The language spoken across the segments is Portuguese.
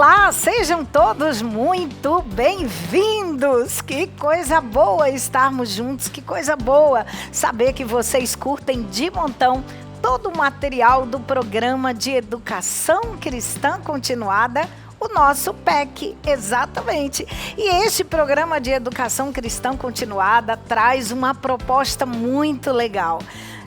Olá, sejam todos muito bem-vindos! Que coisa boa estarmos juntos, que coisa boa saber que vocês curtem de montão todo o material do programa de Educação Cristã Continuada, o nosso PEC, exatamente. E este programa de Educação Cristã Continuada traz uma proposta muito legal.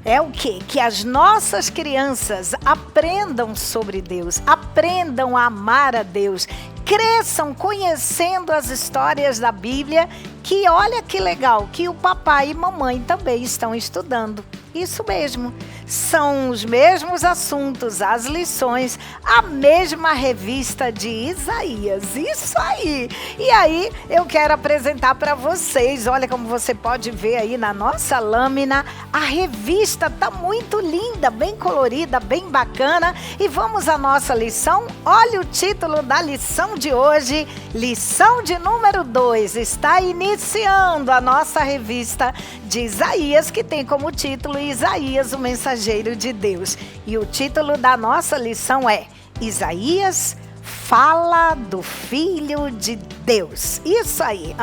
É o quê? Que as nossas crianças aprendam sobre Deus, aprendam a amar a Deus, cresçam conhecendo as histórias da Bíblia, que olha que legal, que o papai e mamãe também estão estudando. Isso mesmo, são os mesmos assuntos, as lições, a mesma revista de Isaías, isso aí. E aí eu quero apresentar para vocês, olha como você pode ver aí na nossa lâmina, a revista tá muito linda, bem colorida, bem bacana. E vamos à nossa lição, olha o título da lição de hoje, lição de número 2, está iniciando a nossa revista de Isaías, que tem como título Isaías, o mensageiro de Deus. E o título da nossa lição é Isaías fala do Filho de Deus. Isso aí.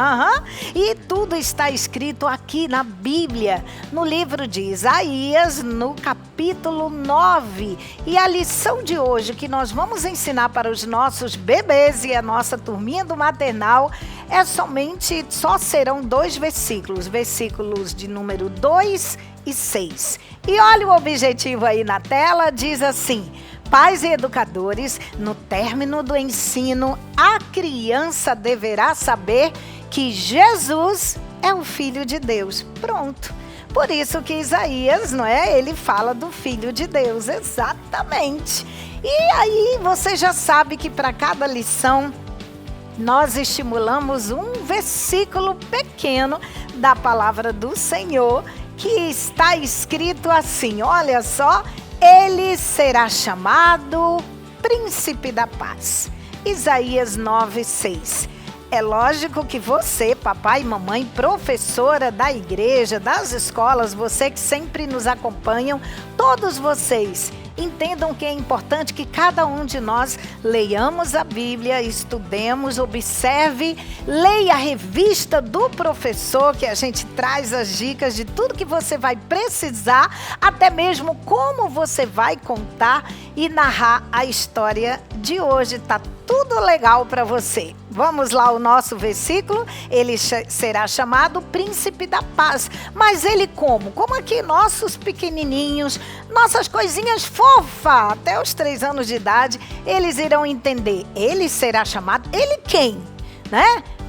E tudo está escrito aqui na Bíblia, no livro de Isaías, no capítulo 9. E a lição de hoje que nós vamos ensinar para os nossos bebês e a nossa turminha do maternal só serão 2 versículos, versículos de número 2 e 6. E olha o objetivo aí na tela, diz assim: pais e educadores, no término do ensino, a criança deverá saber que Jesus é o Filho de Deus. Pronto. Por isso que Isaías, ele fala do Filho de Deus, exatamente. E aí você já sabe que para cada lição nós estimulamos um versículo pequeno da palavra do Senhor, que está escrito assim, olha só: ele será chamado Príncipe da Paz. Isaías 9:6. É lógico que você, papai e mamãe, professora da igreja, das escolas, você que sempre nos acompanham, todos vocês entendam que é importante que cada um de nós leiamos a Bíblia, estudemos, observe, leia a revista do professor, que a gente traz as dicas de tudo que você vai precisar, até mesmo como você vai contar e narrar a história de hoje. Tá tudo legal para você. Vamos lá, o nosso versículo, ele será chamado Príncipe da Paz. Mas ele como? Como aqui nossos pequenininhos, nossas coisinhas fofas, até os 3 anos de idade, eles irão entender. Ele será chamado, ele quem?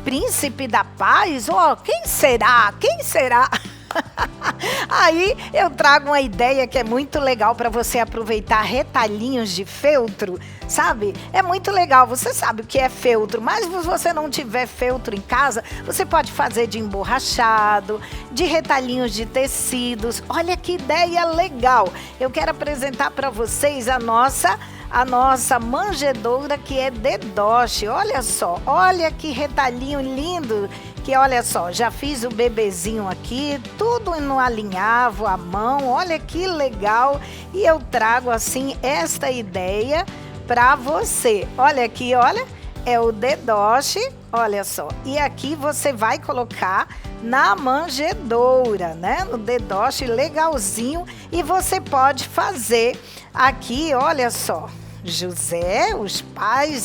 Príncipe da Paz? Quem será? Quem será? Aí eu trago uma ideia que é muito legal para você aproveitar retalhinhos de feltro, sabe? É muito legal, você sabe o que é feltro, mas se você não tiver feltro em casa, você pode fazer de emborrachado, de retalhinhos de tecidos. Olha que ideia legal! Eu quero apresentar para vocês a nossa manjedoura, que é Dedoche. Olha só, olha que retalhinho lindo, que olha só, já fiz o bebezinho aqui, tudo no alinhavo, à mão, olha que legal. E eu trago assim esta ideia para você. Olha aqui, olha, é o Dedoche, olha só. E aqui você vai colocar na manjedoura, no Dedoche, legalzinho. E você pode fazer aqui, olha só, José, os pais,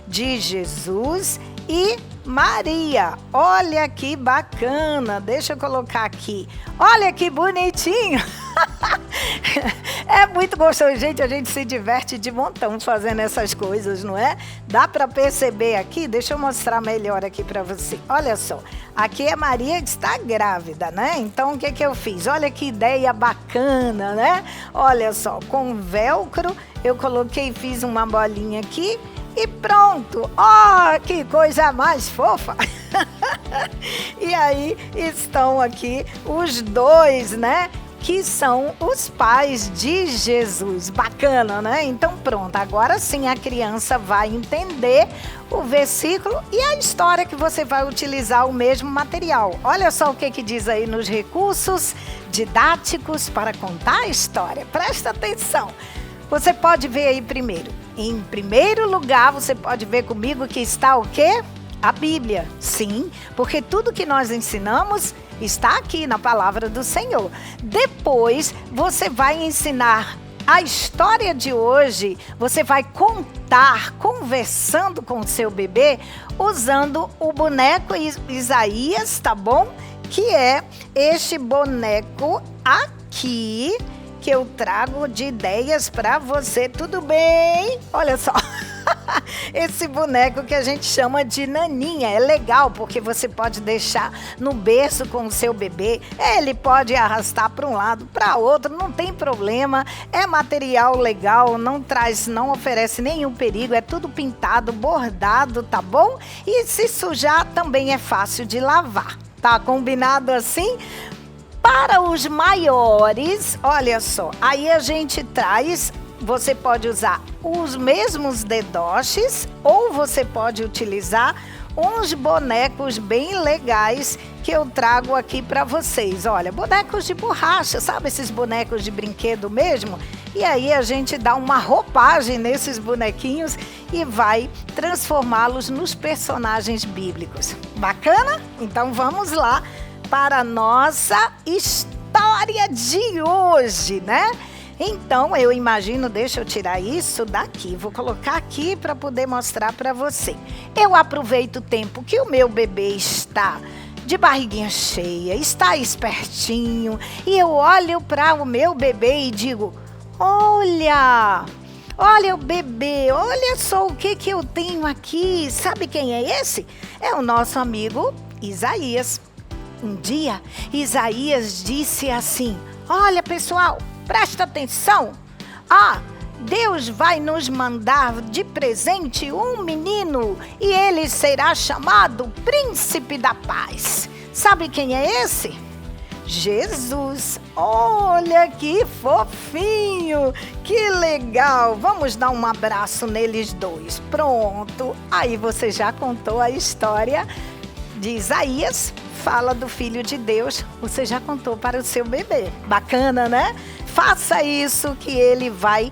de Jesus e Maria. Olha que bacana, deixa eu colocar aqui. Olha que bonitinho. É muito gostoso, gente, a gente se diverte de montão fazendo essas coisas, não é? Dá para perceber aqui, deixa eu mostrar melhor aqui para você. Olha só, aqui é Maria que está grávida, Então o que eu fiz? Olha que ideia bacana, Olha só, com velcro eu coloquei, fiz uma bolinha aqui e pronto. Que coisa mais fofa. E aí estão aqui os dois, que são os pais de Jesus. Bacana, Então pronto, agora sim a criança vai entender o versículo e a história que você vai utilizar o mesmo material. Olha só o que diz aí nos recursos didáticos para contar a história. Presta atenção. Você pode ver aí primeiro. Em primeiro lugar, você pode ver comigo que está o quê? A Bíblia. Sim, porque tudo que nós ensinamos está aqui na palavra do Senhor. Depois, você vai ensinar a história de hoje, você vai contar, conversando com o seu bebê, usando o boneco Isaías, tá bom? Que é este boneco aqui, que eu trago de ideias para você, tudo bem? Olha só, esse boneco que a gente chama de naninha, é legal porque você pode deixar no berço com o seu bebê, ele pode arrastar para um lado, para outro, não tem problema, é material legal, não oferece nenhum perigo, é tudo pintado, bordado, tá bom? E se sujar também é fácil de lavar, tá combinado assim? Para os maiores, olha só, aí a gente traz, você pode usar os mesmos dedoches ou você pode utilizar uns bonecos bem legais que eu trago aqui para vocês. Olha, bonecos de borracha, sabe esses bonecos de brinquedo mesmo? E aí a gente dá uma roupagem nesses bonequinhos e vai transformá-los nos personagens bíblicos. Bacana? Então vamos lá para a nossa história de hoje, né? Então, eu imagino, deixa eu tirar isso daqui, vou colocar aqui para poder mostrar para você. Eu aproveito o tempo que o meu bebê está de barriguinha cheia, está espertinho, e eu olho para o meu bebê e digo, olha o bebê, olha só o que eu tenho aqui. Sabe quem é esse? É o nosso amigo Isaías. Um dia, Isaías disse assim, olha pessoal, presta atenção, Deus vai nos mandar de presente um menino e ele será chamado Príncipe da Paz. Sabe quem é esse? Jesus. Olha que fofinho, que legal, vamos dar um abraço neles dois. Pronto, aí você já contou a história de Isaías. Fala do Filho de Deus, você já contou para o seu bebê. Bacana, né? Faça isso que ele vai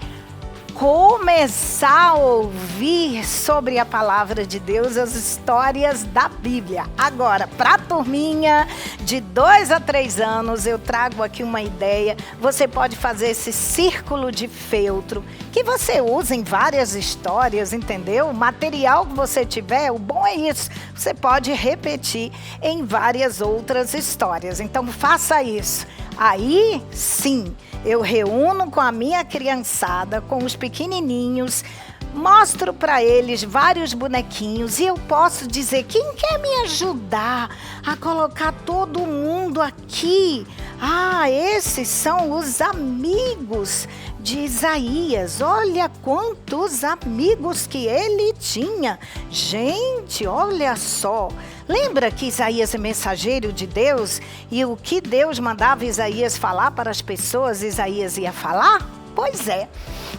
começar a ouvir sobre a palavra de Deus, as histórias da Bíblia. Agora, para a turminha de 2 a 3 anos, eu trago aqui uma ideia. Você pode fazer esse círculo de feltro, que você usa em várias histórias, entendeu? O material que você tiver, o bom é isso. Você pode repetir em várias outras histórias. Então, faça isso. Aí, sim, eu reúno com a minha criançada, com os pequenininhos, mostro para eles vários bonequinhos e eu posso dizer, quem quer me ajudar a colocar todo mundo aqui? Esses são os amigos de Isaías. Olha quantos amigos que ele tinha. Gente, olha só. Lembra que Isaías é mensageiro de Deus? E o que Deus mandava Isaías falar para as pessoas, Isaías ia falar? Pois é.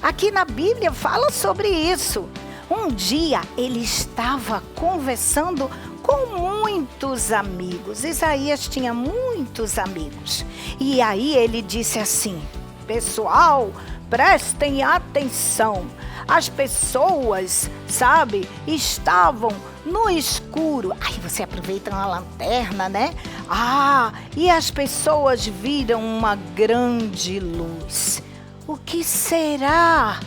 Aqui na Bíblia fala sobre isso. Um dia ele estava conversando com muitos amigos. Isaías tinha muitos amigos. E aí ele disse assim, pessoal, prestem atenção. As pessoas, sabe, estavam no escuro. Aí você aproveita uma lanterna, né? E as pessoas viram uma grande luz. O que será?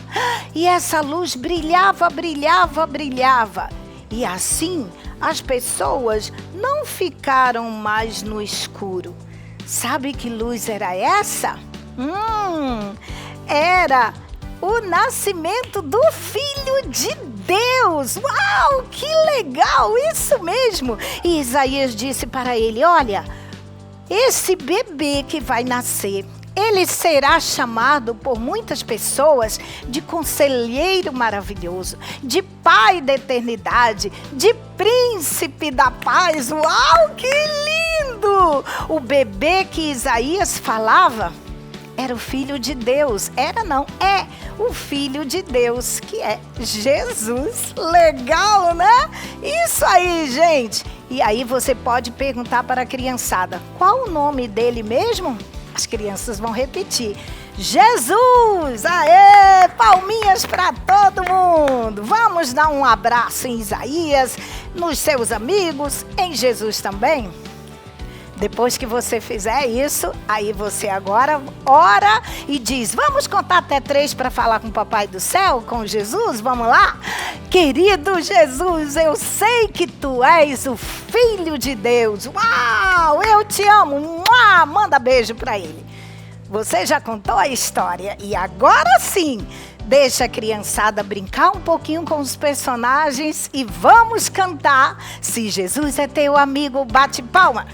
E essa luz brilhava, brilhava, brilhava. E assim as pessoas não ficaram mais no escuro. Sabe que luz era essa? Era o nascimento do Filho de Deus. Uau, que legal, isso mesmo. E Isaías disse para ele, olha, esse bebê que vai nascer, ele será chamado por muitas pessoas de Conselheiro Maravilhoso, de Pai da Eternidade, de Príncipe da Paz. Uau, que lindo! O bebê que Isaías falava era o Filho de Deus. É o Filho de Deus, que é Jesus. Legal, né? Isso aí, gente. E aí você pode perguntar para a criançada, qual o nome dele mesmo? As crianças vão repetir. Jesus! Aê! Palminhas para todo mundo! Vamos dar um abraço em Isaías, nos seus amigos, em Jesus também? Depois que você fizer isso, aí você agora ora e diz: vamos contar até 3 para falar com o Papai do Céu, com Jesus? Vamos lá? Querido Jesus, eu sei que tu és o Filho de Deus. Uau! Eu te amo. Mua! Manda beijo para ele. Você já contou a história e agora sim, deixa a criançada brincar um pouquinho com os personagens e vamos cantar. Se Jesus é teu amigo, bate palma.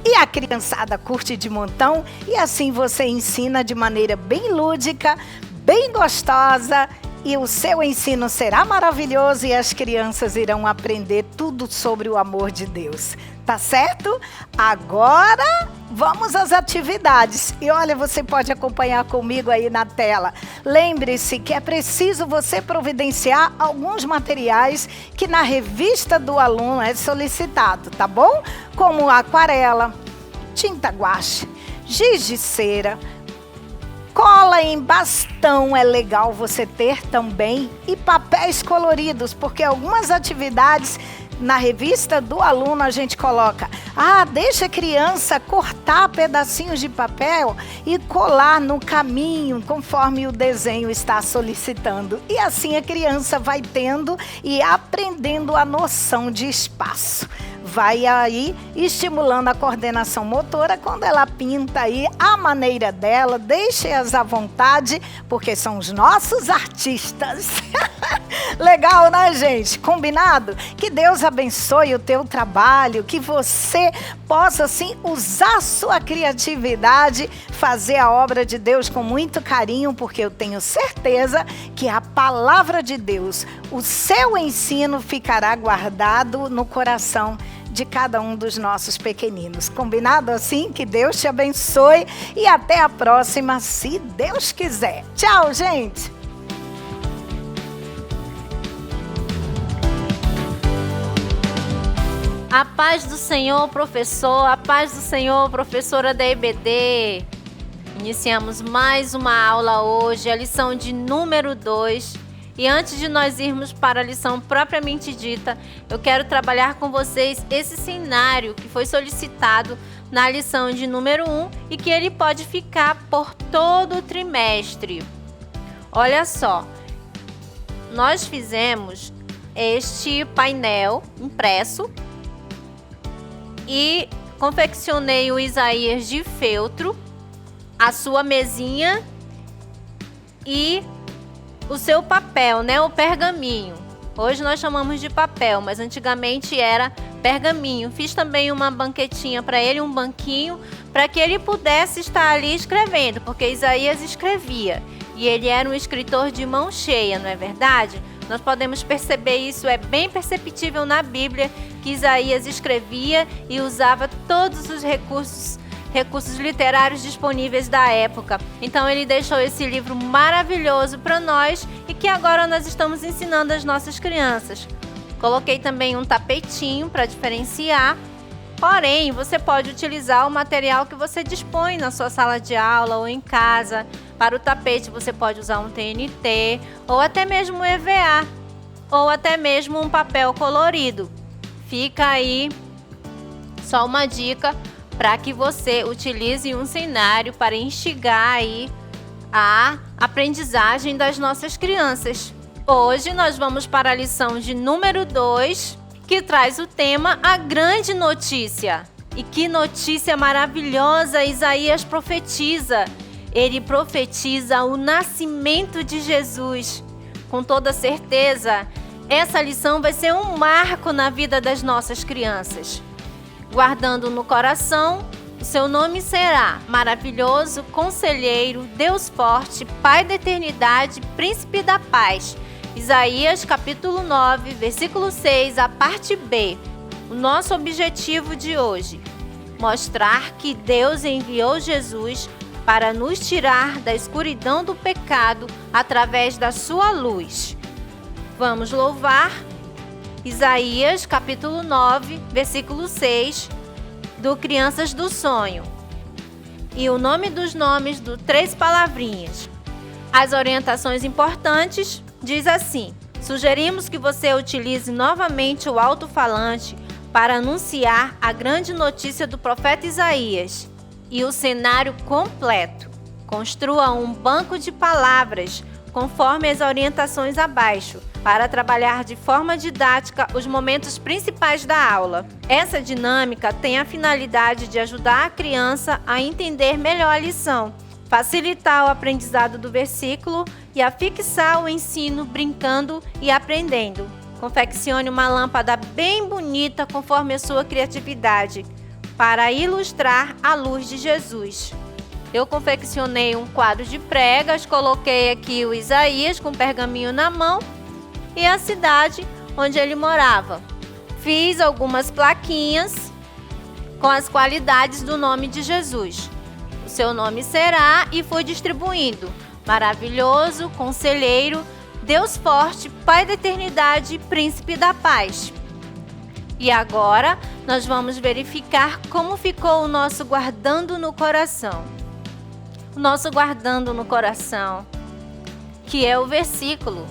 E a criançada curte de montão e assim você ensina de maneira bem lúdica, bem gostosa e o seu ensino será maravilhoso e as crianças irão aprender tudo sobre o amor de Deus. Tá certo? Agora vamos às atividades. E olha, você pode acompanhar comigo aí na tela. Lembre-se que é preciso você providenciar alguns materiais que na revista do aluno é solicitado, tá bom? Como aquarela, tinta guache, giz de cera, cola em bastão é legal você ter também e papéis coloridos, porque algumas atividades na revista do aluno a gente coloca: deixa a criança cortar pedacinhos de papel e colar no caminho conforme o desenho está solicitando. E assim a criança vai tendo e aprendendo a noção de espaço. Vai aí estimulando a coordenação motora quando ela pinta aí a maneira dela. Deixe-as à vontade, porque são os nossos artistas. Legal, né, gente? Combinado? Que Deus abençoe o teu trabalho, que você possa, assim, usar sua criatividade, fazer a obra de Deus com muito carinho, porque eu tenho certeza que a palavra de Deus, o seu ensino ficará guardado no coração de cada um dos nossos pequeninos. Combinado assim? Que Deus te abençoe e até a próxima, se Deus quiser. Tchau, gente! A paz do Senhor, professor, a paz do Senhor, professora da EBD. Iniciamos mais uma aula hoje, a lição de número 2. E antes de nós irmos para a lição propriamente dita, eu quero trabalhar com vocês esse cenário que foi solicitado na lição de número 1 e que ele pode ficar por todo o trimestre. Olha só, nós fizemos este painel impresso e confeccionei o Isaías de feltro, a sua mesinha e o seu papel, né? O pergaminho. Hoje nós chamamos de papel, mas antigamente era pergaminho. Fiz também uma banquetinha para ele, um banquinho, para que ele pudesse estar ali escrevendo, porque Isaías escrevia. E ele era um escritor de mão cheia, não é verdade? Nós podemos perceber isso, é bem perceptível na Bíblia, que Isaías escrevia e usava todos os recursos literários disponíveis da época. Então ele deixou esse livro maravilhoso para nós e que agora nós estamos ensinando às nossas crianças. Coloquei também um tapetinho para diferenciar, porém você pode utilizar o material que você dispõe na sua sala de aula ou em casa. Para o tapete você pode usar um TNT ou até mesmo um EVA ou até mesmo um papel colorido. Fica aí só uma dica para que você utilize um cenário para instigar aí a aprendizagem das nossas crianças. Hoje nós vamos para a lição de número 2, que traz o tema A Grande Notícia. E que notícia maravilhosa Isaías profetiza! Ele profetiza o nascimento de Jesus. Com toda certeza, essa lição vai ser um marco na vida das nossas crianças. Guardando no coração, o seu nome será Maravilhoso, Conselheiro, Deus Forte, Pai da Eternidade, Príncipe da Paz. Isaías capítulo 9, versículo 6, a parte B. O nosso objetivo de hoje: mostrar que Deus enviou Jesus para nos tirar da escuridão do pecado através da sua luz. Vamos louvar Isaías capítulo 9, versículo 6, do Crianças do Sonho. e o nome dos nomes do 3 palavrinhas. As orientações importantes diz assim: sugerimos que você utilize novamente o alto-falante para anunciar a grande notícia do profeta Isaías e o cenário completo. Construa um banco de palavras conforme as orientações abaixo, para trabalhar de forma didática os momentos principais da aula. Essa dinâmica tem a finalidade de ajudar a criança a entender melhor a lição, facilitar o aprendizado do versículo e a fixar o ensino brincando e aprendendo. Confeccione uma lâmpada bem bonita conforme a sua criatividade, para ilustrar a luz de Jesus. Eu confeccionei um quadro de pregas, coloquei aqui o Isaías com pergaminho na mão e a cidade onde ele morava. Fiz algumas plaquinhas com as qualidades do nome de Jesus. O seu nome será, e fui distribuindo: maravilhoso, conselheiro, Deus forte, Pai da eternidade, príncipe da paz. E agora nós vamos verificar como ficou o nosso guardando no coração. O nosso guardando no coração, que é o versículo.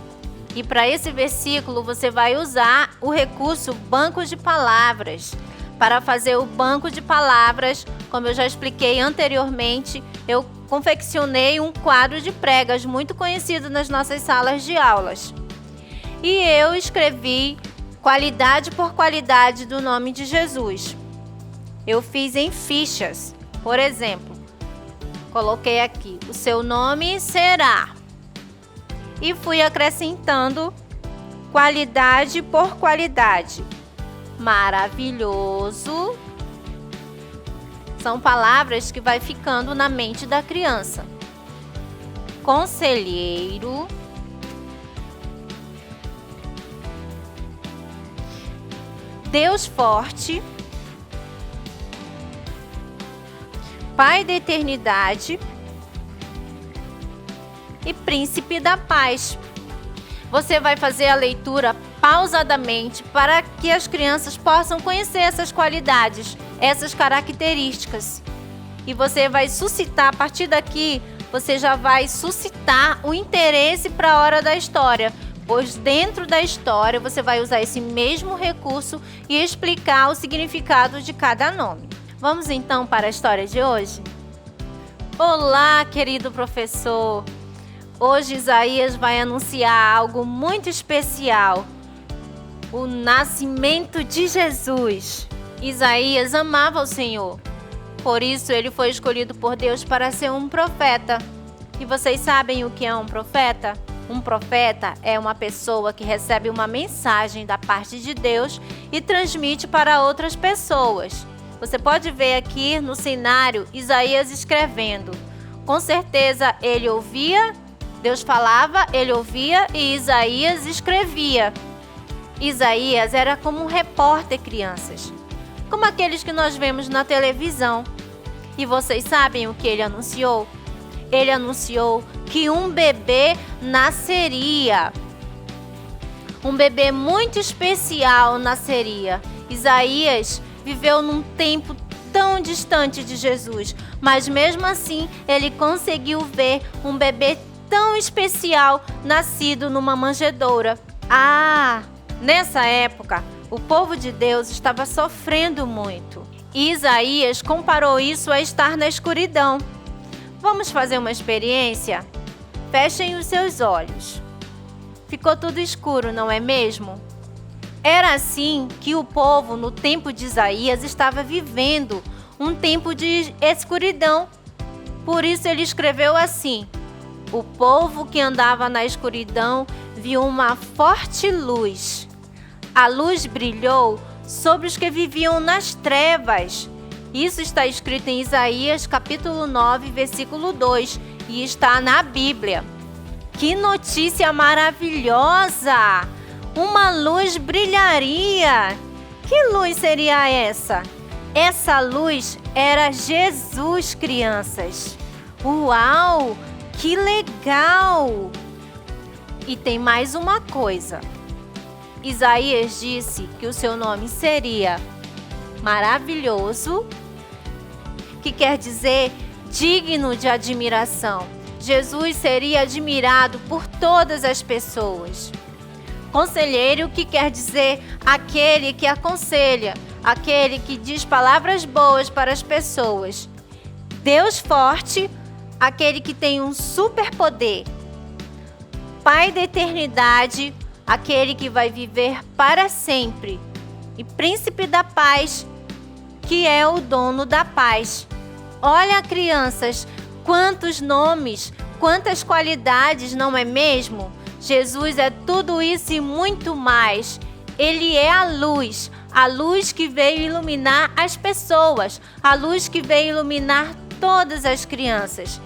E para esse versículo você vai usar o recurso banco de palavras. Para fazer o banco de palavras, como eu já expliquei anteriormente, eu confeccionei um quadro de pregas muito conhecido nas nossas salas de aulas. E eu escrevi qualidade por qualidade do nome de Jesus. Eu fiz em fichas. Por exemplo, coloquei aqui: o seu nome será. E fui acrescentando qualidade por qualidade. Maravilhoso. São palavras que vai ficando na mente da criança. Conselheiro. Deus forte. Pai da eternidade e príncipe da paz. Você vai fazer a leitura pausadamente para que as crianças possam conhecer essas qualidades, essas características. E você vai suscitar, a partir daqui, você já vai suscitar o interesse para a hora da história, pois dentro da história você vai usar esse mesmo recurso e explicar o significado de cada nome. Vamos então para a história de hoje? Olá, querido professor! Hoje Isaías vai anunciar algo muito especial: o nascimento de Jesus. Isaías amava o Senhor, por isso ele foi escolhido por Deus para ser um profeta. E vocês sabem o que é um profeta? Um profeta é uma pessoa que recebe uma mensagem da parte de Deus e transmite para outras pessoas. Você pode ver aqui no cenário Isaías escrevendo. Com certeza ele ouvia, Deus falava, ele ouvia e Isaías escrevia. Isaías era como um repórter, crianças, como aqueles que nós vemos na televisão. E vocês sabem o que ele anunciou? Ele anunciou que um bebê nasceria. Um bebê muito especial nasceria. Isaías viveu num tempo tão distante de Jesus, mas mesmo assim ele conseguiu ver um bebê tão especial nascido numa manjedoura. Nessa época, o povo de Deus estava sofrendo muito. E Isaías comparou isso a estar na escuridão. Vamos fazer uma experiência? Fechem os seus olhos. Ficou tudo escuro, não é mesmo? Era assim que o povo, no tempo de Isaías, estava vivendo um tempo de escuridão. Por isso ele escreveu assim: o povo que andava na escuridão viu uma forte luz. A luz brilhou sobre os que viviam nas trevas. Isso está escrito em Isaías capítulo 9, versículo 2, e está na Bíblia. Que notícia maravilhosa! Uma luz brilharia! Que luz seria essa? Essa luz era Jesus, crianças. Uau! Que legal! E tem mais uma coisa. Isaías disse que o seu nome seria maravilhoso, que quer dizer digno de admiração. Jesus seria admirado por todas as pessoas. Conselheiro, que quer dizer aquele que aconselha, aquele que diz palavras boas para as pessoas. Deus forte, aquele que tem um superpoder. Pai da eternidade, aquele que vai viver para sempre. E Príncipe da paz, que é o dono da paz. Olha, crianças, quantos nomes, quantas qualidades, não é mesmo? Jesus é tudo isso e muito mais. Ele é a luz que veio iluminar as pessoas, a luz que veio iluminar todas as crianças.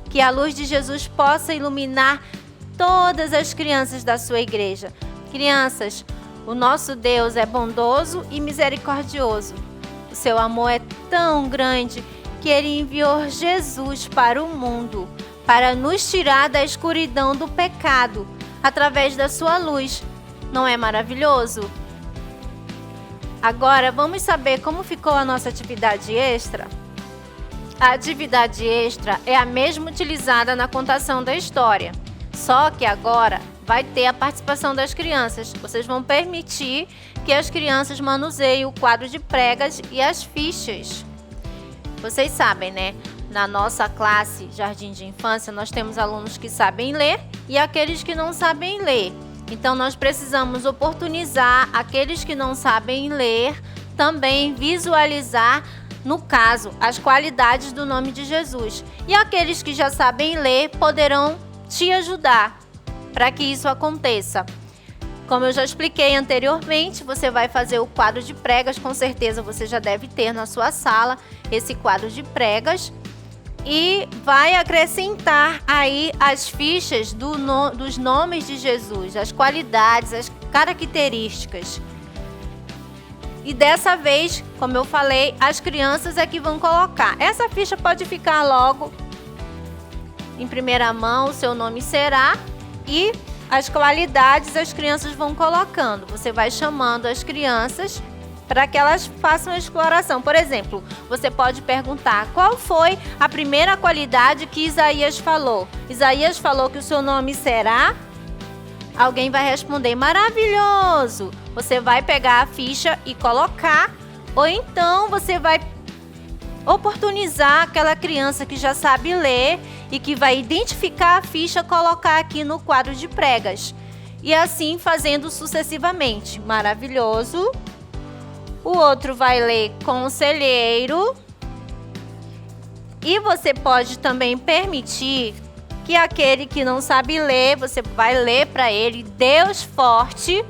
Que a luz de Jesus possa iluminar todas as crianças da sua igreja. Crianças, o nosso Deus é bondoso e misericordioso. O seu amor é tão grande que Ele enviou Jesus para o mundo, para nos tirar da escuridão do pecado, através da sua luz. Não é maravilhoso? Agora, vamos saber como ficou a nossa atividade extra? A atividade extra é a mesma utilizada na contação da história, só que agora vai ter a participação das crianças. Vocês vão permitir que as crianças manuseiem o quadro de pregas e as fichas. Vocês sabem, né? Na nossa classe Jardim de Infância, nós temos alunos que sabem ler e aqueles que não sabem ler. Então, nós precisamos oportunizar aqueles que não sabem ler, também visualizar, no caso, as qualidades do nome de Jesus. E aqueles que já sabem ler poderão te ajudar para que isso aconteça. Como eu já expliquei anteriormente, você vai fazer o quadro de pregas, com certeza você já deve ter na sua sala esse quadro de pregas. E vai acrescentar aí as fichas dos nomes de Jesus, as qualidades, as características. E dessa vez, como eu falei, as crianças é que vão colocar. Essa ficha pode ficar logo em primeira mão, o seu nome será, e as qualidades as crianças vão colocando. Você vai chamando as crianças para que elas façam a exploração. Por exemplo, você pode perguntar qual foi a primeira qualidade que Isaías falou. Isaías falou que o seu nome será? Alguém vai responder, maravilhoso! Você vai pegar a ficha e colocar, ou então você vai oportunizar aquela criança que já sabe ler e que vai identificar a ficha, colocar aqui no quadro de pregas. E assim fazendo sucessivamente. Maravilhoso! O outro vai ler conselheiro. E você pode também permitir que aquele que não sabe ler, você vai ler para ele Deus forte,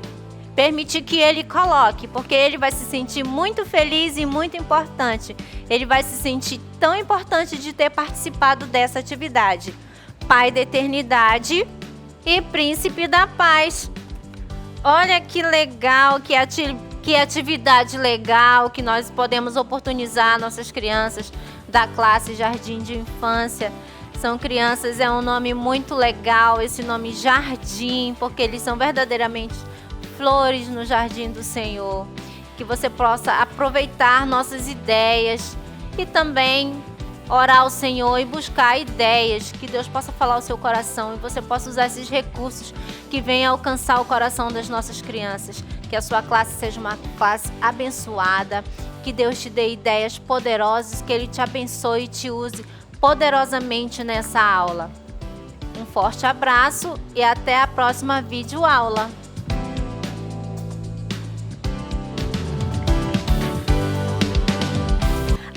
permitir que ele coloque, porque ele vai se sentir muito feliz e muito importante. Ele vai se sentir tão importante de ter participado dessa atividade. Pai da eternidade e Príncipe da paz. Olha que legal, que atividade legal que nós podemos oportunizar nossas crianças da classe Jardim de Infância. São crianças, é um nome muito legal, esse nome Jardim, porque eles são verdadeiramente flores no jardim do Senhor. Que você possa aproveitar nossas ideias e também orar ao Senhor e buscar ideias, que Deus possa falar ao seu coração e você possa usar esses recursos que venham alcançar o coração das nossas crianças. Que a sua classe seja uma classe abençoada, que Deus te dê ideias poderosas, que Ele te abençoe e te use poderosamente nessa aula. Um forte abraço e até a próxima videoaula.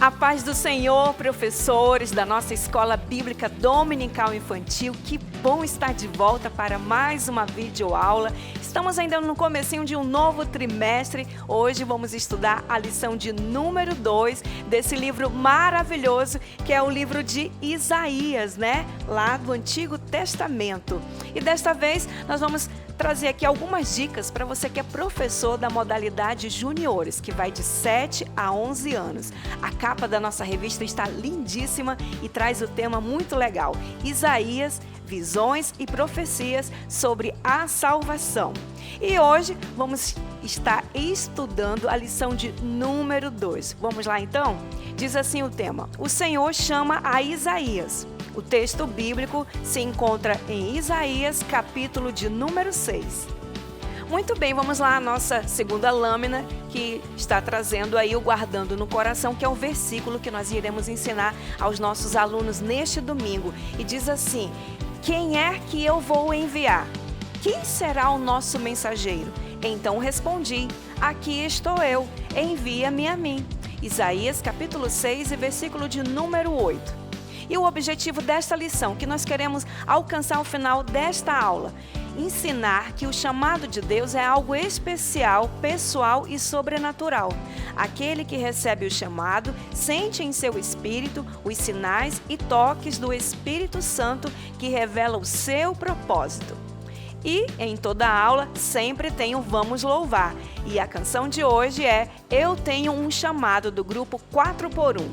A paz do Senhor, professores da nossa Escola Bíblica Dominical Infantil. Que bom estar de volta para mais uma videoaula. Estamos ainda no comecinho de um novo trimestre. Hoje vamos estudar a lição de número 2 desse livro maravilhoso, que é o livro de Isaías, né? Lá do Antigo Testamento. E desta vez nós vamos trazer aqui algumas dicas para você que é professor da modalidade juniores, que vai de 7 a 11 anos. A capa da nossa revista está lindíssima e traz o tema muito legal. Isaías visões e profecias sobre a salvação. E hoje vamos estar estudando a lição de número 2. Vamos lá então? Diz assim o tema: o Senhor chama a Isaías. O texto bíblico se encontra em Isaías, capítulo de número 6. Muito bem, vamos lá à nossa segunda lâmina, que está trazendo aí o guardando no coração, que é o versículo que nós iremos ensinar aos nossos alunos neste domingo. E diz assim: quem é que eu vou enviar? Quem será o nosso mensageiro? Então respondi: aqui estou eu, envia-me a mim. Isaías capítulo 6 e versículo de número 8. E o objetivo desta lição, que nós queremos alcançar ao final desta aula, ensinar que o chamado de Deus é algo especial, pessoal e sobrenatural. Aquele que recebe o chamado sente em seu espírito os sinais e toques do Espírito Santo que revela o seu propósito. E em toda a aula sempre tem o Vamos Louvar. E a canção de hoje é Eu Tenho um Chamado, do grupo 4x1.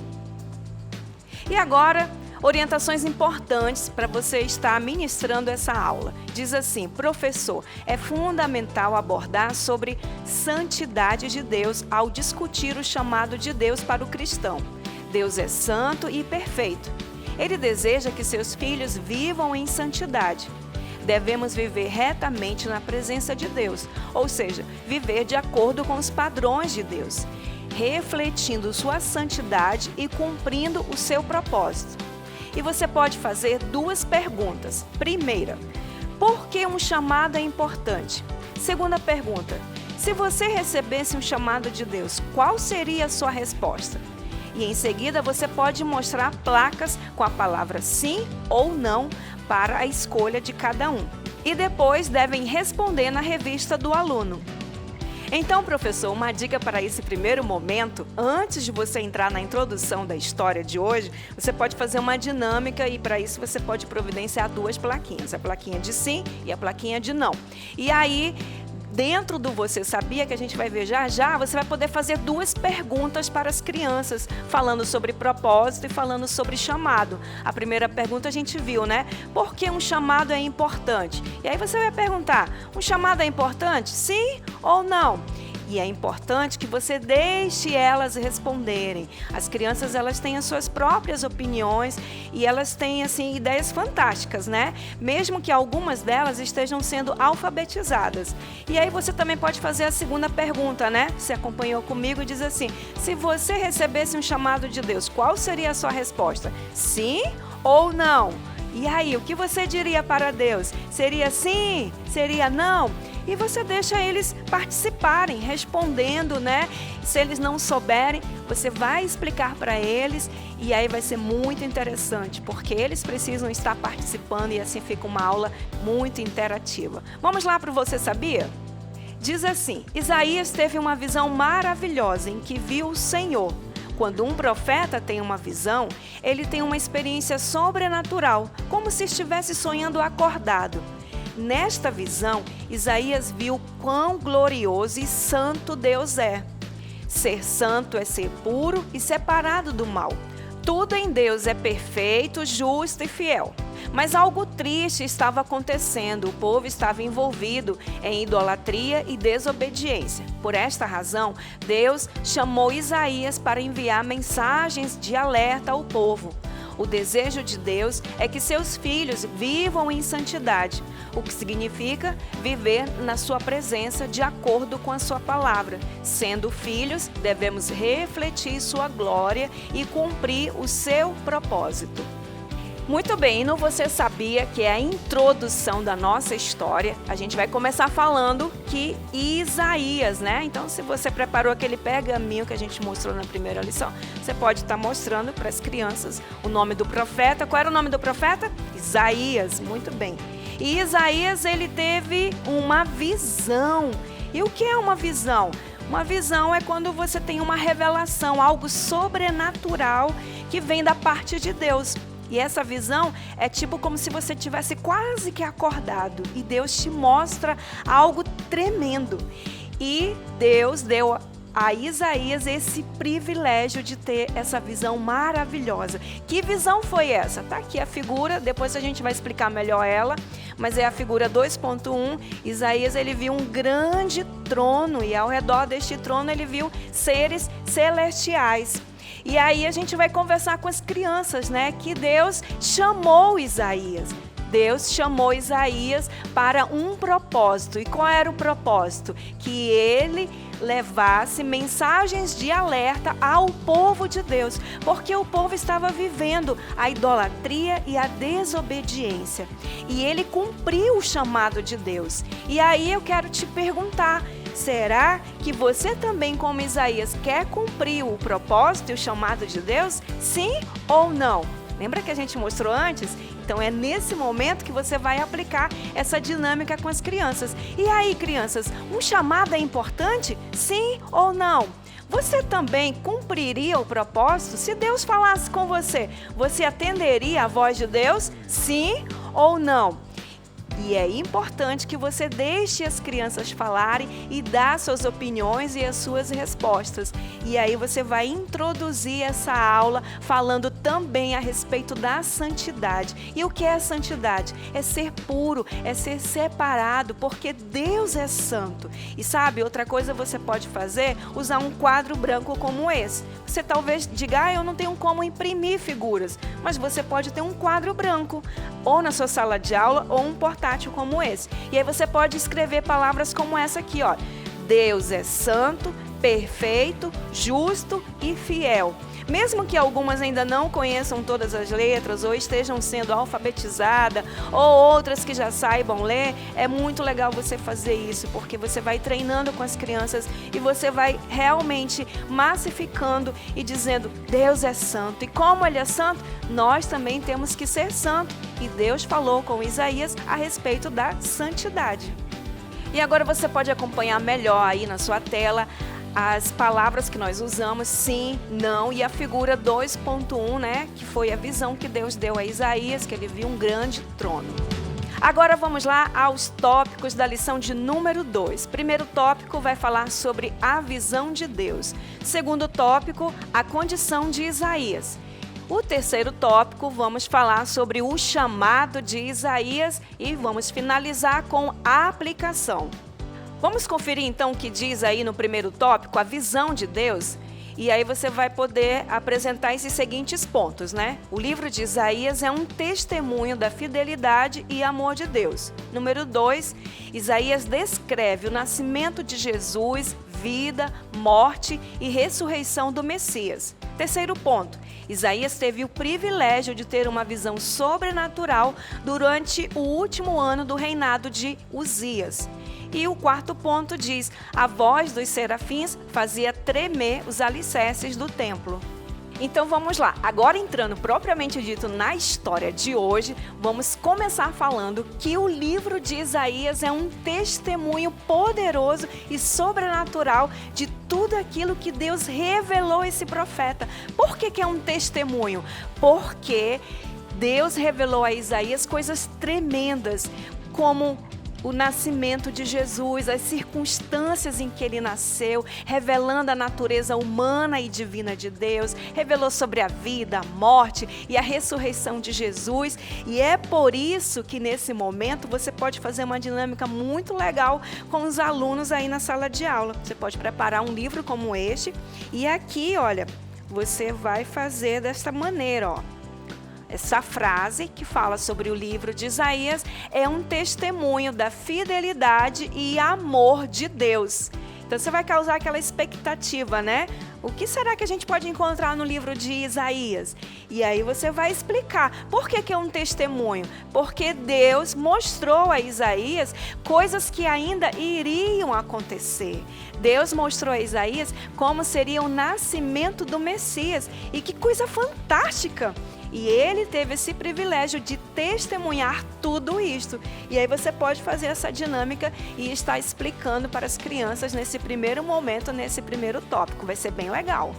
E agora, orientações importantes para você estar ministrando essa aula. Diz assim: professor, é fundamental abordar sobre santidade de Deus ao discutir o chamado de Deus para o cristão. Deus é santo e perfeito. Ele deseja que seus filhos vivam em santidade. Devemos viver retamente na presença de Deus, ou seja, viver de acordo com os padrões de Deus, refletindo sua santidade e cumprindo o seu propósito. E você pode fazer duas perguntas. Primeira, por que um chamado é importante? Segunda pergunta, se você recebesse um chamado de Deus, qual seria a sua resposta? E em seguida você pode mostrar placas com a palavra sim ou não para a escolha de cada um. E depois devem responder na revista do aluno. Então, professor, uma dica para esse primeiro momento: antes de você entrar na introdução da história de hoje, você pode fazer uma dinâmica e para isso você pode providenciar duas plaquinhas, a plaquinha de sim e a plaquinha de não. E aí, dentro do Você Sabia, que a gente vai ver já já, você vai poder fazer duas perguntas para as crianças, falando sobre propósito e falando sobre chamado. A primeira pergunta a gente viu, né? Por que um chamado é importante? E aí você vai perguntar: um chamado é importante? Sim ou não? E é importante que você deixe elas responderem. As crianças, elas têm as suas próprias opiniões e elas têm, assim, ideias fantásticas, né? Mesmo que algumas delas estejam sendo alfabetizadas. E aí você também pode fazer a segunda pergunta, né? Você acompanhou comigo e diz assim: se você recebesse um chamado de Deus, qual seria a sua resposta? Sim ou não? E aí, o que você diria para Deus? Seria sim? Seria não? E você deixa eles participarem, respondendo, né? Se eles não souberem, você vai explicar para eles e aí vai ser muito interessante, porque eles precisam estar participando e assim fica uma aula muito interativa. Vamos lá para o Você Sabia? Diz assim: Isaías teve uma visão maravilhosa em que viu o Senhor. Quando um profeta tem uma visão, ele tem uma experiência sobrenatural, como se estivesse sonhando acordado. Nesta visão, Isaías viu quão glorioso e santo Deus é. Ser santo é ser puro e separado do mal. Tudo em Deus é perfeito, justo e fiel. Mas algo triste estava acontecendo. O povo estava envolvido em idolatria e desobediência. Por esta razão, Deus chamou Isaías para enviar mensagens de alerta ao povo. O desejo de Deus é que seus filhos vivam em santidade, o que significa viver na sua presença de acordo com a sua palavra. Sendo filhos, devemos refletir sua glória e cumprir o seu propósito. Muito bem, e no Você Sabia, que é a introdução da nossa história, a gente vai começar falando que Isaías, né? Então, se você preparou aquele pergaminho que a gente mostrou na primeira lição, você pode estar mostrando para as crianças o nome do profeta. Qual era o nome do profeta? Isaías, muito bem. E Isaías, ele teve uma visão. E o que é uma visão? Uma visão é quando você tem uma revelação, algo sobrenatural que vem da parte de Deus. E essa visão é tipo como se você tivesse quase que acordado e Deus te mostra algo tremendo. E Deus deu a Isaías esse privilégio de ter essa visão maravilhosa. Que visão foi essa? Tá aqui a figura, depois a gente vai explicar melhor ela, mas é a figura 2.1. Isaías, ele viu um grande trono e ao redor deste trono ele viu seres celestiais. E aí a gente vai conversar com as crianças, né? Que Deus chamou Isaías. Deus chamou Isaías para um propósito. E qual era o propósito? Que ele levasse mensagens de alerta ao povo de Deus, porque o povo estava vivendo a idolatria e a desobediência. E ele cumpriu o chamado de Deus. E aí eu quero te perguntar, será que você também, como Isaías, quer cumprir o propósito e o chamado de Deus? Sim ou não? Lembra que a gente mostrou antes? Então é nesse momento que você vai aplicar essa dinâmica com as crianças. E aí, crianças, um chamado é importante? Sim ou não? Você também cumpriria o propósito? Se Deus falasse com você, você atenderia a voz de Deus? Sim ou não? E é importante que você deixe as crianças falarem e dar suas opiniões e as suas respostas. E aí você vai introduzir essa aula falando também a respeito da santidade. E o que é a santidade? É ser puro, é ser separado, porque Deus é santo. E sabe, outra coisa você pode fazer? Usar um quadro branco como esse. Você talvez diga, eu não tenho como imprimir figuras, mas você pode ter um quadro branco, ou na sua sala de aula, ou um portátil como esse. E aí você pode escrever palavras como essa aqui, ó. Deus é santo, perfeito, justo e fiel. Mesmo que algumas ainda não conheçam todas as letras ou estejam sendo alfabetizadas, ou outras que já saibam ler, é muito legal você fazer isso, porque você vai treinando com as crianças e você vai realmente massificando e dizendo, Deus é santo. E como Ele é santo, nós também temos que ser santos. E Deus falou com Isaías a respeito da santidade. E agora você pode acompanhar melhor aí na sua tela as palavras que nós usamos, sim, não, e a figura 2.1, né, que foi a visão que Deus deu a Isaías, que ele viu um grande trono. Agora vamos lá aos tópicos da lição de número 2. Primeiro tópico vai falar sobre a visão de Deus. Segundo tópico, a condição de Isaías. O terceiro tópico, vamos falar sobre o chamado de Isaías e vamos finalizar com a aplicação. Vamos conferir então o que diz aí no primeiro tópico, a visão de Deus? E aí você vai poder apresentar esses seguintes pontos, né? O livro de Isaías é um testemunho da fidelidade e amor de Deus. Número 2, Isaías descreve o nascimento de Jesus, vida, morte e ressurreição do Messias. Terceiro ponto, Isaías teve o privilégio de ter uma visão sobrenatural durante o último ano do reinado de Uzias. E o quarto ponto diz, a voz dos serafins fazia tremer os alicerces do templo. Então vamos lá, agora entrando propriamente dito na história de hoje, vamos começar falando que o livro de Isaías é um testemunho poderoso e sobrenatural de tudo aquilo que Deus revelou a esse profeta. Por que é um testemunho? Porque Deus revelou a Isaías coisas tremendas, como o nascimento de Jesus, as circunstâncias em que ele nasceu, revelando a natureza humana e divina de Deus, revelou sobre a vida, a morte e a ressurreição de Jesus. E é por isso que nesse momento você pode fazer uma dinâmica muito legal com os alunos aí na sala de aula. Você pode preparar um livro como este e aqui, olha, você vai fazer desta maneira, ó. Essa frase que fala sobre o livro de Isaías é um testemunho da fidelidade e amor de Deus. Então você vai causar aquela expectativa, né? O que será que a gente pode encontrar no livro de Isaías? E aí você vai explicar. Por que é um testemunho? Porque Deus mostrou a Isaías coisas que ainda iriam acontecer. Deus mostrou a Isaías como seria o nascimento do Messias. E que coisa fantástica! E ele teve esse privilégio de testemunhar tudo isto. E aí você pode fazer essa dinâmica e estar explicando para as crianças nesse primeiro momento, nesse primeiro tópico. Vai ser bem legal.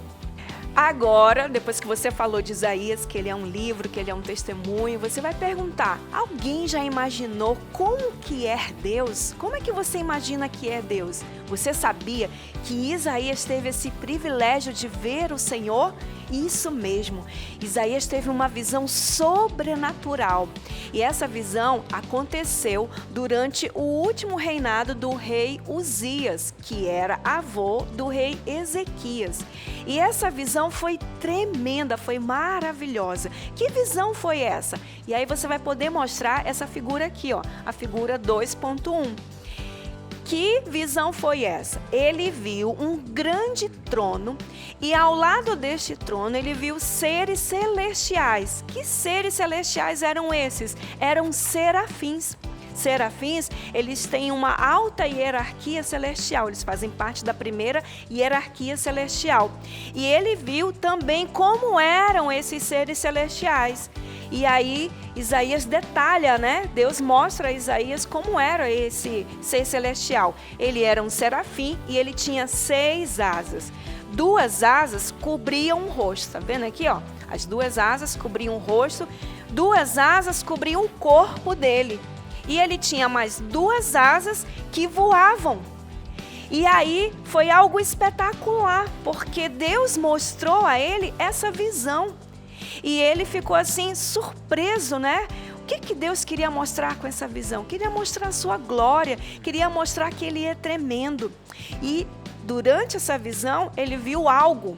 Agora, depois que você falou de Isaías, que ele é um livro, que ele é um testemunho, você vai perguntar, alguém já imaginou como que é Deus? Como é que você imagina que é Deus? Você sabia que Isaías teve esse privilégio de ver o Senhor? Isso mesmo, Isaías teve uma visão sobrenatural. E essa visão aconteceu durante o último reinado do rei Uzias, que era avô do rei Ezequias. E essa visão foi tremenda, foi maravilhosa. Que visão foi essa? E aí você vai poder mostrar essa figura aqui, ó, a figura 2.1. Que visão foi essa? Ele viu um grande trono e ao lado deste trono ele viu seres celestiais. Que seres celestiais eram esses? Eram serafins. Serafins, eles têm uma alta hierarquia celestial, eles fazem parte da primeira hierarquia celestial. E ele viu também como eram esses seres celestiais. E aí Isaías detalha, né? Deus mostra a Isaías como era esse ser celestial. Ele era um serafim e ele tinha 6 asas. 2 asas cobriam o rosto, tá vendo aqui, ó? As 2 asas cobriam o rosto, 2 asas cobriam o corpo dele. E ele tinha mais 2 asas que voavam. E aí foi algo espetacular, porque Deus mostrou a ele essa visão. E ele ficou assim surpreso, né? O que Deus queria mostrar com essa visão? Queria mostrar a sua glória, queria mostrar que ele é tremendo. E durante essa visão ele viu algo.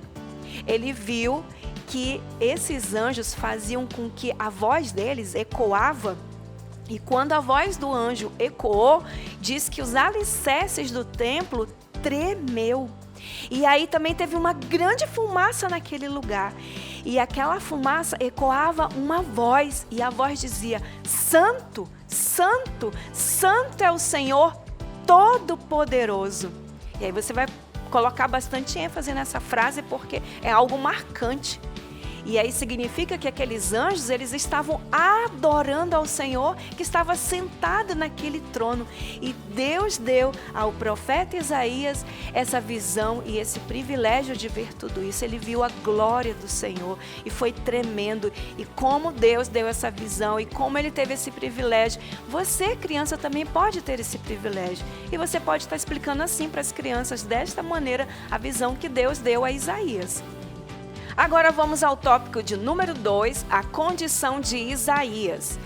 Ele viu que esses anjos faziam com que a voz deles ecoava. E quando a voz do anjo ecoou, diz que os alicerces do templo tremeu. E aí também teve uma grande fumaça naquele lugar. E aquela fumaça ecoava uma voz. E a voz dizia: Santo, Santo, Santo é o Senhor Todo-Poderoso. E aí você vai colocar bastante ênfase nessa frase porque é algo marcante. E aí significa que aqueles anjos, eles estavam adorando ao Senhor que estava sentado naquele trono. E Deus deu ao profeta Isaías essa visão e esse privilégio de ver tudo isso. Ele viu a glória do Senhor e foi tremendo. E como Deus deu essa visão e como ele teve esse privilégio, você, criança, também pode ter esse privilégio. E você pode estar explicando assim para as crianças, desta maneira, a visão que Deus deu a Isaías. Agora vamos ao tópico de número 2, a condição de Isaías.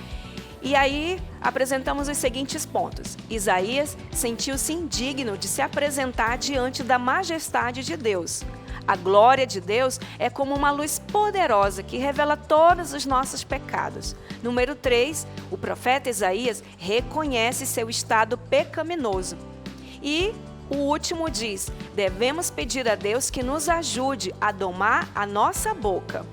E aí apresentamos os seguintes pontos. Isaías sentiu-se indigno de se apresentar diante da majestade de Deus. A glória de Deus é como uma luz poderosa que revela todos os nossos pecados. Número 3, o profeta Isaías reconhece seu estado pecaminoso. E o último diz: devemos pedir a Deus que nos ajude a domar a nossa boca.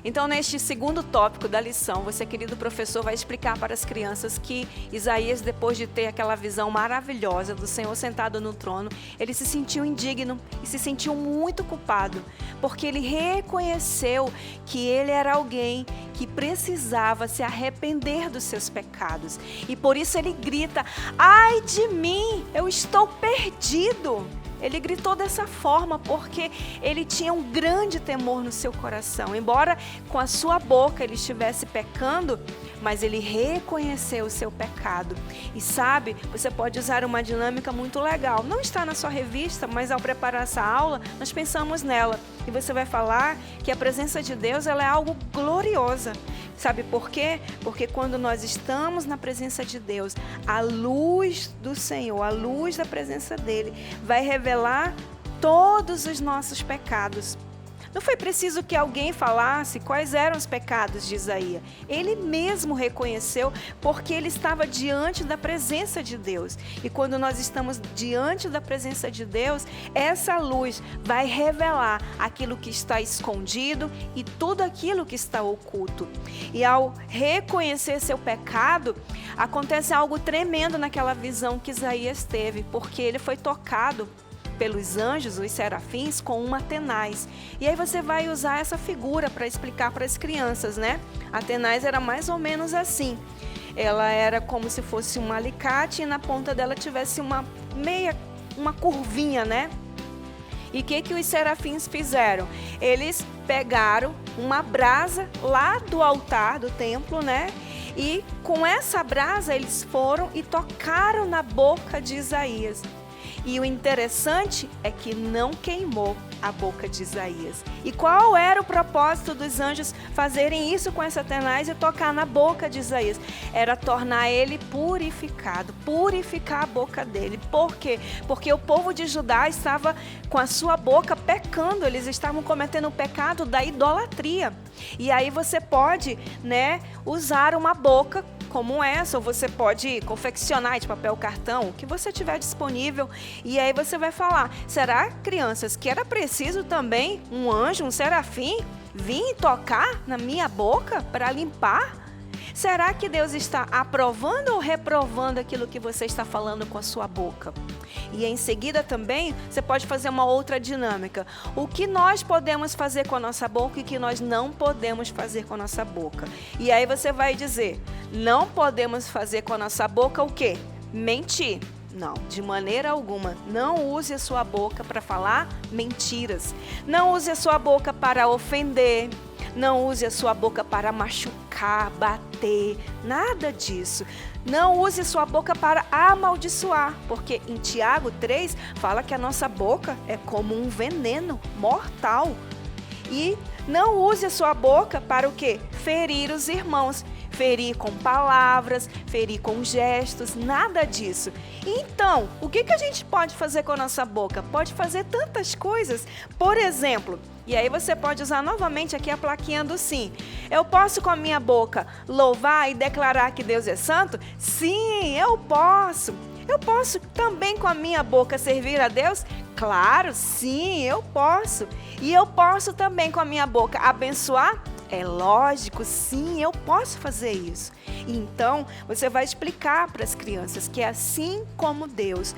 Então, neste segundo tópico da lição, você, querido professor, vai explicar para as crianças que Isaías, depois de ter aquela visão maravilhosa do Senhor sentado no trono, ele se sentiu indigno e se sentiu muito culpado, porque ele reconheceu que ele era alguém que precisava se arrepender dos seus pecados. E por isso ele grita: ai de mim, eu estou perdido. Ele gritou dessa forma porque ele tinha um grande temor no seu coração. Embora com a sua boca ele estivesse pecando, mas ele reconheceu o seu pecado. E sabe, você pode usar uma dinâmica muito legal. Não está na sua revista, mas ao preparar essa aula, nós pensamos nela. E você vai falar que a presença de Deus, ela é algo gloriosa. Sabe por quê? Porque quando nós estamos na presença de Deus, a luz do Senhor, a luz da presença dele, vai revelar todos os nossos pecados. Não foi preciso que alguém falasse quais eram os pecados de Isaías. Ele mesmo reconheceu, porque ele estava diante da presença de Deus. E quando nós estamos diante da presença de Deus, essa luz vai revelar aquilo que está escondido e tudo aquilo que está oculto. E ao reconhecer seu pecado, acontece algo tremendo naquela visão que Isaías teve, porque ele foi tocado pelos anjos, os serafins, com uma tenaz. E aí você vai usar essa figura para explicar para as crianças, né? A tenaz era mais ou menos assim. Ela era como se fosse um alicate e na ponta dela tivesse uma curvinha, né? E o que os serafins fizeram? Eles pegaram uma brasa lá do altar do templo, né? E com essa brasa eles foram e tocaram na boca de Isaías. E o interessante é que não queimou a boca de Isaías. E qual era o propósito dos anjos fazerem isso com Satanás e tocar na boca de Isaías? Era tornar ele purificado, purificar a boca dele. Por quê? Porque o povo de Judá estava com a sua boca pecando, eles estavam cometendo o pecado da idolatria. E aí você pode, né, usar uma boca como essa, ou você pode confeccionar de papel cartão, o que você tiver disponível, e aí você vai falar, será, crianças, que era preciso também um anjo, um serafim, vir tocar na minha boca para limpar? Será que Deus está aprovando ou reprovando aquilo que você está falando com a sua boca? E em seguida também, você pode fazer uma outra dinâmica. O que nós podemos fazer com a nossa boca e o que nós não podemos fazer com a nossa boca. E aí você vai dizer, não podemos fazer com a nossa boca o quê? Mentir. Não, de maneira alguma. Não use a sua boca para falar mentiras. Não use a sua boca para ofender. Não use a sua boca para machucar, bater, nada disso. Não use a sua boca para amaldiçoar, porque em Tiago 3 fala que a nossa boca é como um veneno mortal. E não use a sua boca para o quê? Ferir os irmãos. Ferir com palavras, ferir com gestos, nada disso. Então, o que a gente pode fazer com a nossa boca? Pode fazer tantas coisas. Por exemplo, e aí você pode usar novamente aqui a plaquinha do sim. Eu posso com a minha boca louvar e declarar que Deus é santo? Sim, eu posso. Eu posso também com a minha boca servir a Deus? Claro, sim, eu posso. E eu posso também com a minha boca abençoar? É lógico, sim, eu posso fazer isso. Então, você vai explicar para as crianças que assim como Deus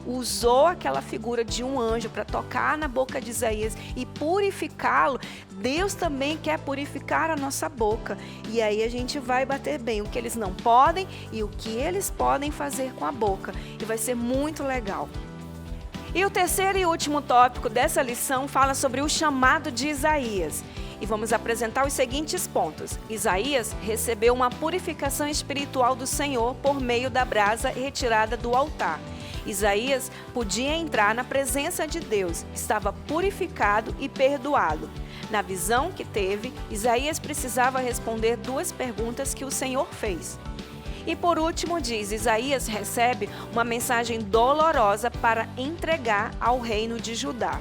usou aquela figura de um anjo para tocar na boca de Isaías e purificá-lo, Deus também quer purificar a nossa boca. E aí a gente vai bater bem o que eles não podem e o que eles podem fazer com a boca. E vai ser muito legal. E o terceiro e último tópico dessa lição fala sobre o chamado de Isaías. E vamos apresentar os seguintes pontos. Isaías recebeu uma purificação espiritual do Senhor por meio da brasa retirada do altar. Isaías podia entrar na presença de Deus, estava purificado e perdoado. Na visão que teve, Isaías precisava responder duas perguntas que o Senhor fez. E por último diz, Isaías recebe uma mensagem dolorosa para entregar ao reino de Judá.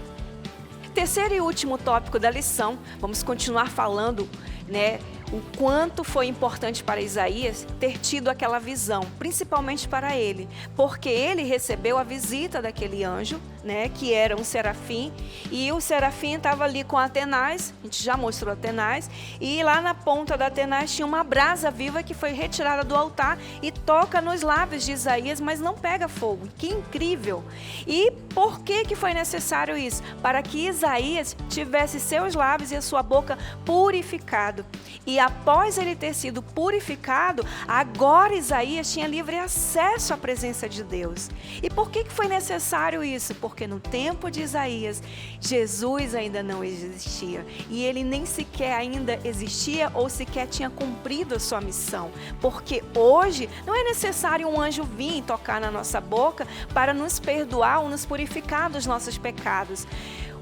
Terceiro e último tópico da lição, vamos continuar falando, né, o quanto foi importante para Isaías ter tido aquela visão, principalmente para ele, porque ele recebeu a visita daquele anjo, né, que era um serafim, e o serafim estava ali com Atenaz, a gente já mostrou Atenaz, e lá na ponta da Atenaz tinha uma brasa viva que foi retirada do altar e toca nos lábios de Isaías, mas não pega fogo. Que incrível! E por que foi necessário isso? Para que Isaías tivesse seus lábios e a sua boca purificado. E após ele ter sido purificado, agora Isaías tinha livre acesso à presença de Deus. E por que foi necessário isso? Porque no tempo de Isaías, Jesus ainda não existia. E ele nem sequer ainda existia ou sequer tinha cumprido a sua missão. Porque hoje não é necessário um anjo vir e tocar na nossa boca para nos perdoar ou nos purificar dos nossos pecados.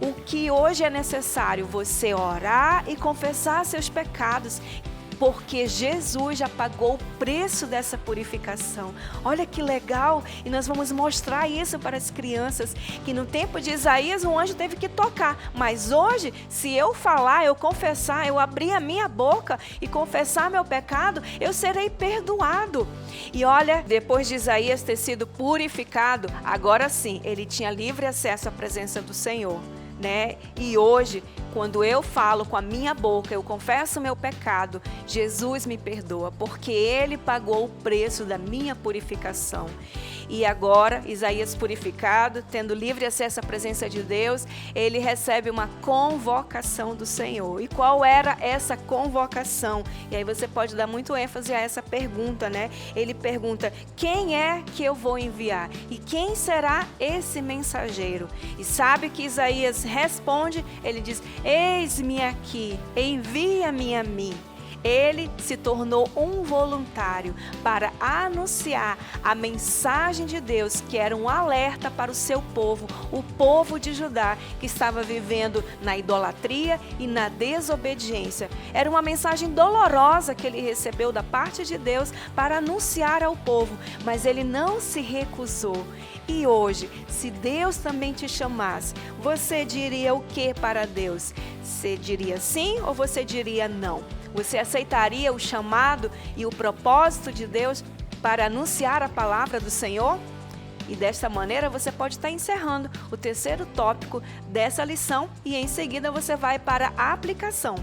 O que hoje é necessário? Você orar e confessar seus pecados, porque Jesus já pagou o preço dessa purificação. Olha que legal! E nós vamos mostrar isso para as crianças, que no tempo de Isaías um anjo teve que tocar, mas hoje, se eu falar, eu confessar, eu abrir a minha boca e confessar meu pecado, eu serei perdoado. E olha, depois de Isaías ter sido purificado, agora sim, ele tinha livre acesso à presença do Senhor. Né? E hoje, quando eu falo com a minha boca, eu confesso meu pecado, Jesus me perdoa, porque Ele pagou o preço da minha purificação. E agora, Isaías purificado, tendo livre acesso à presença de Deus, ele recebe uma convocação do Senhor. E qual era essa convocação? E aí você pode dar muito ênfase a essa pergunta, né? Ele pergunta: quem é que eu vou enviar? E quem será esse mensageiro? E sabe que Isaías responde? Ele diz: eis-me aqui, envia-me a mim. Ele se tornou um voluntário para anunciar a mensagem de Deus, que era um alerta para o seu povo, o povo de Judá, que estava vivendo na idolatria e na desobediência. Era uma mensagem dolorosa que ele recebeu da parte de Deus para anunciar ao povo, mas ele não se recusou. E hoje, se Deus também te chamasse, você diria o que para Deus? Você diria sim ou você diria não? Você aceitaria o chamado e o propósito de Deus para anunciar a palavra do Senhor? E desta maneira você pode estar encerrando o terceiro tópico dessa lição e em seguida você vai para a aplicação.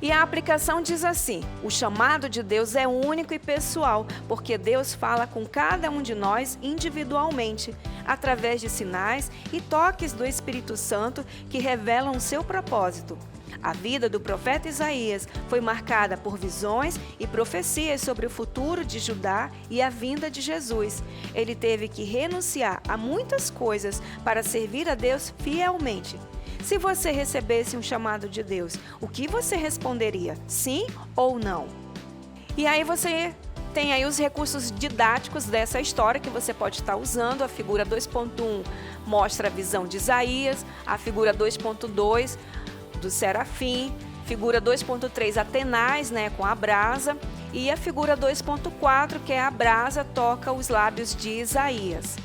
E a aplicação diz assim: o chamado de Deus é único e pessoal, porque Deus fala com cada um de nós individualmente, através de sinais e toques do Espírito Santo que revelam o seu propósito. A vida do profeta Isaías foi marcada por visões e profecias sobre o futuro de Judá e a vinda de Jesus. Ele teve que renunciar a muitas coisas para servir a Deus fielmente. Se você recebesse um chamado de Deus, o que você responderia? Sim ou não? E aí você tem aí os recursos didáticos dessa história que você pode estar usando. A figura 2.1 mostra a visão de Isaías, a figura 2.2 do serafim, figura 2.3 Atenais, né, com a brasa, e a figura 2.4, que é a brasa, toca os lábios de Isaías.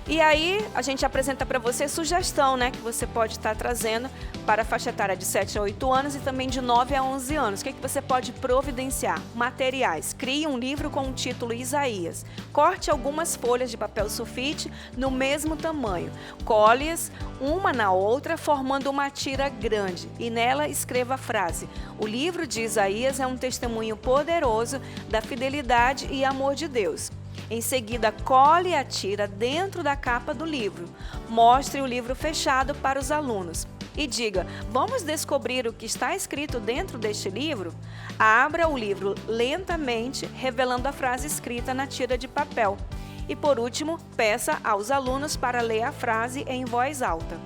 E aí a gente apresenta para você sugestão, né, que você pode estar trazendo para a faixa etária de 7 a 8 anos e também de 9 a 11 anos. O que é que você pode providenciar? Materiais. Crie um livro com o título Isaías. Corte algumas folhas de papel sulfite no mesmo tamanho. Cole-as uma na outra, formando uma tira grande. E nela escreva a frase: o livro de Isaías é um testemunho poderoso da fidelidade e amor de Deus. Em seguida, cole a tira dentro da capa do livro. Mostre o livro fechado para os alunos. E diga: vamos descobrir o que está escrito dentro deste livro? Abra o livro lentamente, revelando a frase escrita na tira de papel. E por último, peça aos alunos para ler a frase em voz alta.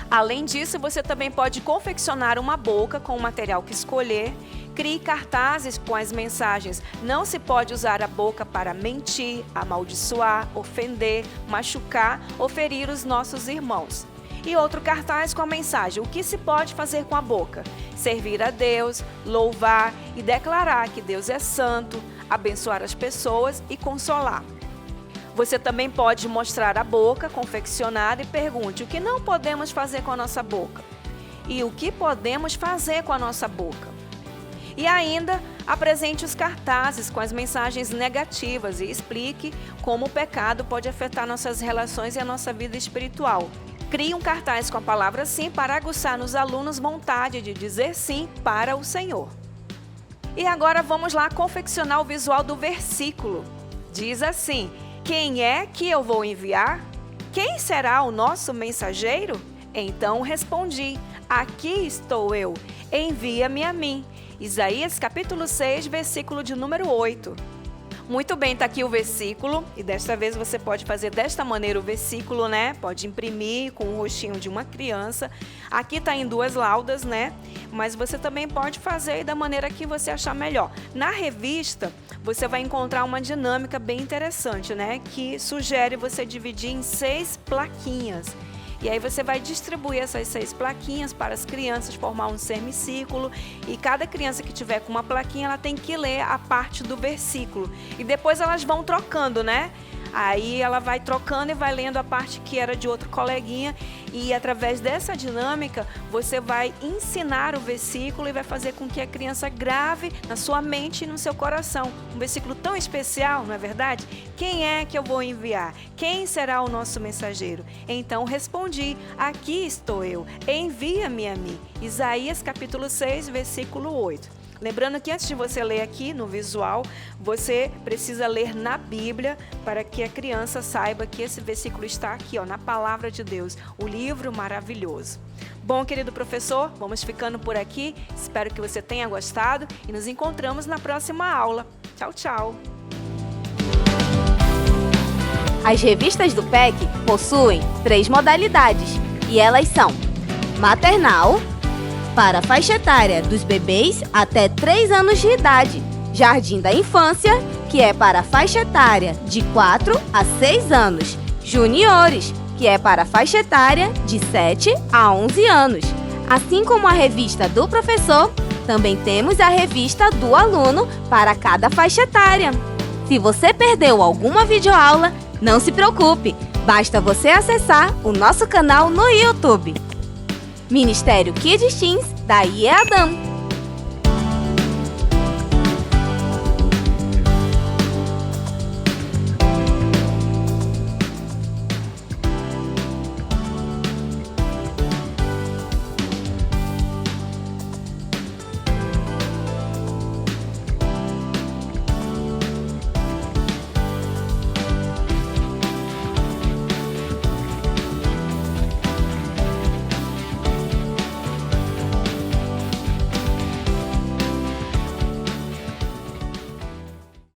Além disso, você também pode confeccionar uma boca com o material que escolher. Crie cartazes com as mensagens: não se pode usar a boca para mentir, amaldiçoar, ofender, machucar ou ferir os nossos irmãos. E outro cartaz com a mensagem: o que se pode fazer com a boca? Servir a Deus, louvar e declarar que Deus é santo, abençoar as pessoas e consolar. Você também pode mostrar a boca confeccionada e pergunte: o que não podemos fazer com a nossa boca? E o que podemos fazer com a nossa boca? E ainda, apresente os cartazes com as mensagens negativas e explique como o pecado pode afetar nossas relações e a nossa vida espiritual. Crie um cartaz com a palavra sim para aguçar nos alunos vontade de dizer sim para o Senhor. E agora vamos lá confeccionar o visual do versículo. Diz assim: quem é que eu vou enviar? Quem será o nosso mensageiro? Então respondi: aqui estou eu, envia-me a mim. Isaías capítulo 6, versículo de número 8. Muito bem, está aqui o versículo, e desta vez você pode fazer desta maneira o versículo, né? Pode imprimir com o rostinho de uma criança. Aqui está em 2 laudas, né? Mas você também pode fazer da maneira que você achar melhor. Na revista, você vai encontrar uma dinâmica bem interessante, né? Que sugere você dividir em 6 plaquinhas. E aí você vai distribuir essas 6 plaquinhas para as crianças, formar um semicírculo. E cada criança que tiver com uma plaquinha, ela tem que ler a parte do versículo. E depois elas vão trocando, né? Aí ela vai trocando e vai lendo a parte que era de outro coleguinha. E através dessa dinâmica, você vai ensinar o versículo e vai fazer com que a criança grave na sua mente e no seu coração. Um versículo tão especial, não é verdade? Quem é que eu vou enviar? Quem será o nosso mensageiro? Então respondi: aqui estou eu, envia-me a mim. Isaías capítulo 6, versículo 8. Lembrando que antes de você ler aqui no visual, você precisa ler na Bíblia para que a criança saiba que esse versículo está aqui, ó, na Palavra de Deus, o livro maravilhoso. Bom, querido professor, vamos ficando por aqui. Espero que você tenha gostado e nos encontramos na próxima aula. Tchau, tchau! As revistas do PEC possuem 3 modalidades e elas são maternal, para a faixa etária dos bebês até 3 anos de idade, jardim da infância, que é para a faixa etária de 4 a 6 anos, juniores, que é para a faixa etária de 7 a 11 anos. Assim como a revista do professor, também temos a revista do aluno para cada faixa etária. Se você perdeu alguma videoaula, não se preocupe, basta você acessar o nosso canal no YouTube. Ministério Kids Teens da IEADAM.